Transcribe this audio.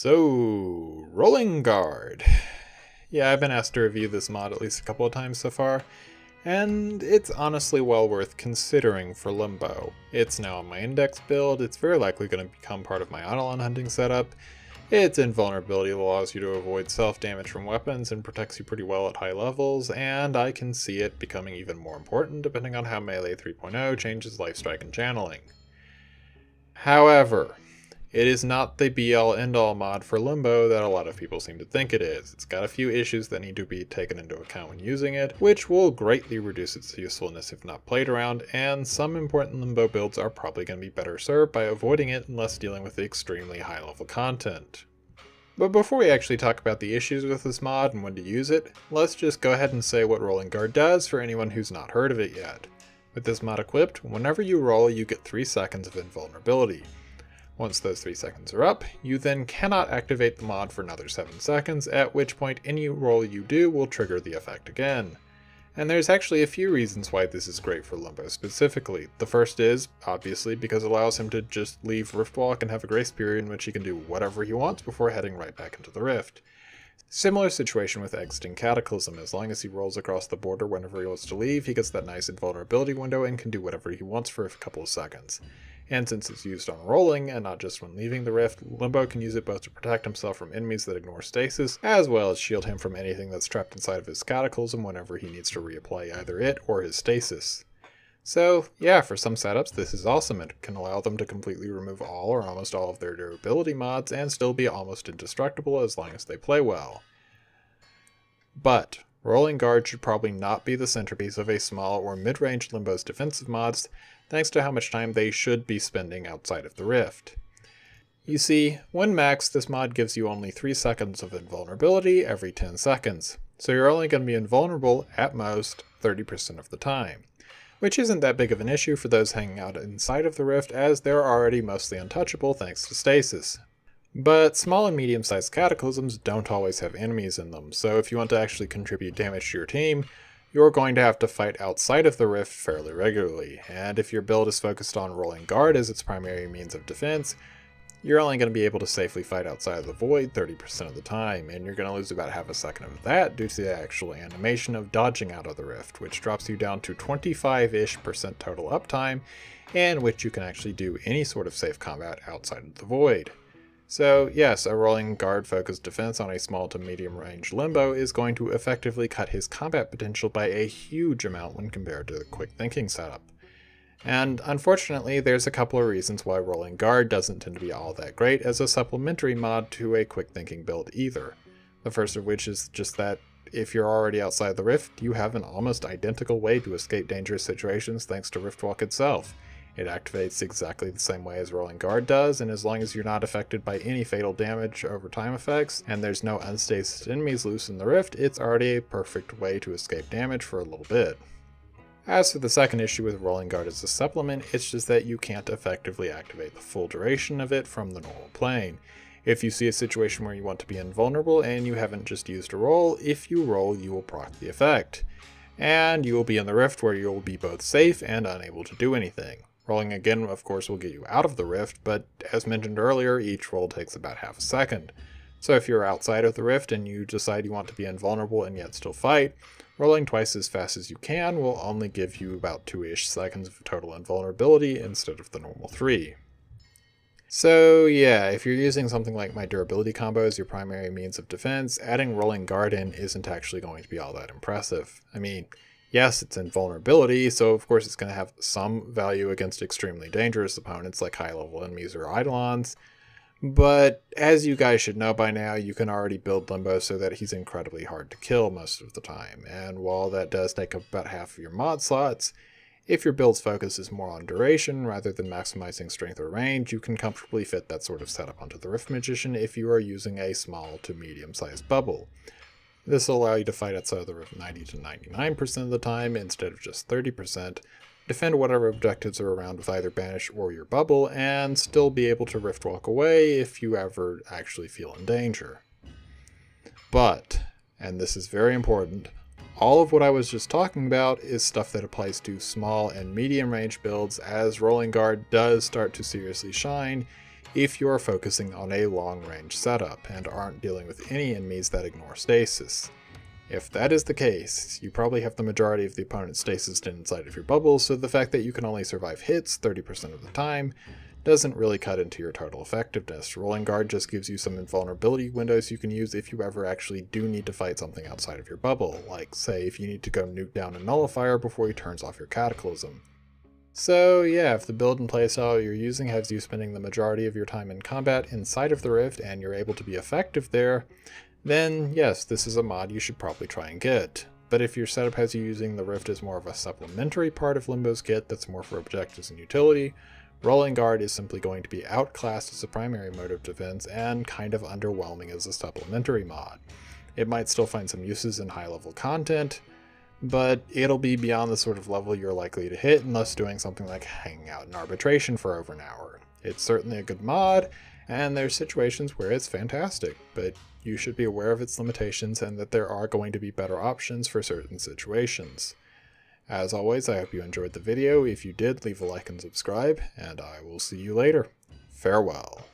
So, Rolling Guard. Yeah, I've been asked to review this mod at least a couple of times so far, and it's honestly well worth considering for Limbo. It's now on my index build, it's very likely going to become part of my Eidolon hunting setup. Its invulnerability allows you to avoid self-damage from weapons and protects you pretty well at high levels, and I can see it becoming even more important depending on how Melee 3.0 changes lifestrike and channeling. However, it is not the be-all end-all mod for Limbo that a lot of people seem to think it is. It's got a few issues that need to be taken into account when using it, which will greatly reduce its usefulness if not played around, and some important Limbo builds are probably going to be better served by avoiding it unless dealing with the extremely high-level content. But before we actually talk about the issues with this mod and when to use it, let's just go ahead and say what Rolling Guard does for anyone who's not heard of it yet. With this mod equipped, whenever you roll, you get 3 seconds of invulnerability. Once those 3 seconds are up, you then cannot activate the mod for another 7 seconds, at which point any roll you do will trigger the effect again. And there's actually a few reasons why this is great for Limbo specifically. The first is, obviously, because it allows him to just leave Riftwalk and have a grace period in which he can do whatever he wants before heading right back into the Rift. Similar situation with exiting Cataclysm. As long as he rolls across the border whenever he wants to leave, he gets that nice invulnerability window and can do whatever he wants for a couple of seconds. And since it's used on rolling and not just when leaving the Rift, Limbo can use it both to protect himself from enemies that ignore stasis, as well as shield him from anything that's trapped inside of his Cataclysm whenever he needs to reapply either it or his stasis. So yeah, for some setups this is awesome. It can allow them to completely remove all or almost all of their durability mods and still be almost indestructible as long as they play well. But Rolling Guard should probably not be the centerpiece of a small or mid-range Limbo's defensive mods, thanks to how much time they should be spending outside of the Rift. You see, when maxed, this mod gives you only 3 seconds of invulnerability every 10 seconds, so you're only going to be invulnerable, at most, 30% of the time. Which isn't that big of an issue for those hanging out inside of the Rift, as they're already mostly untouchable thanks to stasis. But small and medium-sized cataclysms don't always have enemies in them, so if you want to actually contribute damage to your team, you're going to have to fight outside of the Rift fairly regularly, and if your build is focused on Rolling Guard as its primary means of defense, you're only going to be able to safely fight outside of the Void 30% of the time, and you're going to lose about half a second of that due to the actual animation of dodging out of the Rift, which drops you down to 25-ish% total uptime, and which you can actually do any sort of safe combat outside of the Void. So yes, a Rolling Guard focused defense on a small to medium range Limbo is going to effectively cut his combat potential by a huge amount when compared to the quick thinking setup. And unfortunately, there's a couple of reasons why Rolling Guard doesn't tend to be all that great as a supplementary mod to a quick thinking build either. The first of which is just that if you're already outside the Rift, you have an almost identical way to escape dangerous situations thanks to Riftwalk itself. It activates exactly the same way as Rolling Guard does, and as long as you're not affected by any fatal damage over time effects, and there's no unstasis enemies loose in the Rift, it's already a perfect way to escape damage for a little bit. As for the second issue with Rolling Guard as a supplement, it's just that you can't effectively activate the full duration of it from the normal plane. If you see a situation where you want to be invulnerable and you haven't just used a roll, if you roll you will proc the effect. And you will be in the Rift where you will be both safe and unable to do anything. Rolling again, of course, will get you out of the Rift, but as mentioned earlier, each roll takes about half a second. So if you're outside of the Rift and you decide you want to be invulnerable and yet still fight, rolling twice as fast as you can will only give you about 2-ish seconds of total invulnerability instead of the normal 3. So yeah, if you're using something like my durability combo as your primary means of defense, adding Rolling Guard in isn't actually going to be all that impressive. I mean, yes, it's invulnerability, so of course it's going to have some value against extremely dangerous opponents like high-level enemies or Eidolons, but as you guys should know by now, you can already build Limbo so that he's incredibly hard to kill most of the time, and while that does take up about half of your mod slots, if your build's focus is more on duration rather than maximizing strength or range, you can comfortably fit that sort of setup onto the Rift Magician if you are using a small to medium-sized bubble. This will allow you to fight outside of the Rift 90 to 99% of the time instead of just 30%, defend whatever objectives are around with either Banish or your bubble, and still be able to Riftwalk away if you ever actually feel in danger. But, and this is very important, all of what I was just talking about is stuff that applies to small and medium range builds, as Rolling Guard does start to seriously shine if you are focusing on a long-range setup and aren't dealing with any enemies that ignore stasis. If that is the case, you probably have the majority of the opponent's stasis inside of your bubble, so the fact that you can only survive hits 30% of the time doesn't really cut into your total effectiveness. Rolling guard just gives you some invulnerability windows you can use if you ever actually do need to fight something outside of your bubble, like say if you need to go nuke down a nullifier before he turns off your cataclysm. So yeah, if the build and playstyle you're using has you spending the majority of your time in combat inside of the Rift and you're able to be effective there, then yes, this is a mod you should probably try and get. But if your setup has you using the Rift as more of a supplementary part of Limbo's kit that's more for objectives and utility, Rolling Guard is simply going to be outclassed as a primary mode of defense and kind of underwhelming as a supplementary mod. It might still find some uses in high-level content, but it'll be beyond the sort of level you're likely to hit unless doing something like hanging out in arbitration for over an hour. It's certainly a good mod, and there's situations where it's fantastic, but you should be aware of its limitations and that there are going to be better options for certain situations. As always, I hope you enjoyed the video. If you did, leave a like and subscribe, and I will see you later. Farewell.